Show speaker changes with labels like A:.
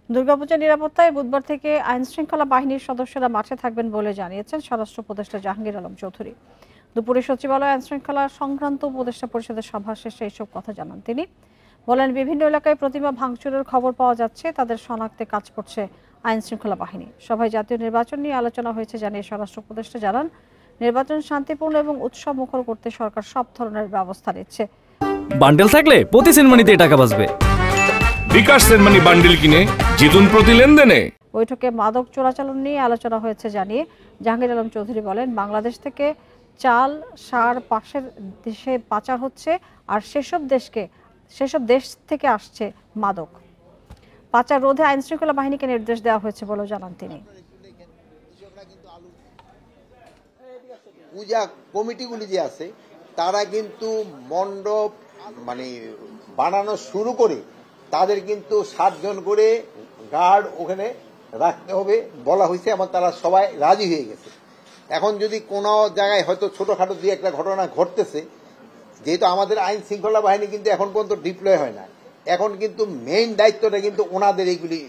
A: দুর্গাপূজা নিরাপত্তায় বুধবার থেকে আইনশৃঙ্খলা বাহিনীর সদস্যরা মাঠে থাকবেন বলে জানিয়েছেন স্বরাষ্ট্র উপদেষ্টা জাহাঙ্গীর আলম চৌধুরী। দুপুরে সচিবালয় আইনশৃঙ্খলা সংক্রান্ত উপদেষ্টা পরিষদের সভা শেষে এসব কথা জানান তিনি। বলেন, বিভিন্ন এলাকায় প্রতিমা ভাঙচুরের খবর পাওয়া যাচ্ছে, তাদের শনাক্তে কাজ করছে আইনশৃঙ্খলা বাহিনী। সভায় জাতীয় নির্বাচন নিয়ে আলোচনা হয়েছে জানিয়ে স্বরাষ্ট্র উপদেষ্টা জানান, নির্বাচন শান্তিপূর্ণ এবং উৎসব মুখর করতে সরকার সব ধরনের ব্যবস্থা নিচ্ছে।
B: বান্ডেল থাকলে প্রতি সেনমানিতে টাকা বাঁচবে।
C: বিকাশ সেনমানি বান্ডেল কিনে জিতুন প্রতি লেনদেনে।
A: বৈঠকে মাদক চোরাচালান নিয়ে আলোচনা হয়েছে জানিয়ে জাহাঙ্গীর আলম চৌধুরী বলেন, বাংলাদেশ থেকে চাল, সার পাশের দেশে পাচার হচ্ছে, আর সেসব দেশ থেকে আসছে মাদক। পাচার রোধে আইনশৃঙ্খলা বাহিনীকে নির্দেশ দেওয়া হয়েছে বলে জানান তিনি।
D: পূজা কমিটিগুলি যে আছে তারা কিন্তু মণ্ডপ বানানো শুরু করে তাদের কিন্তু 7 জন করে গার্ড ওখানে রাখতে হবে বলা হয়েছে এবং তারা সবাই রাজি হয়ে গেছে। এখন যদি কোনো জায়গায় হয়তো ছোটখাটো দিয়ে একটা ঘটনা ঘটতেছে, যেহেতু আমাদের আইন শৃঙ্খলা বাহিনী কিন্তু এখন পর্যন্ত ডিপ্লয় হয় না, এখন কিন্তু মেইন দায়িত্বটা কিন্তু ওনাদের এইগুলি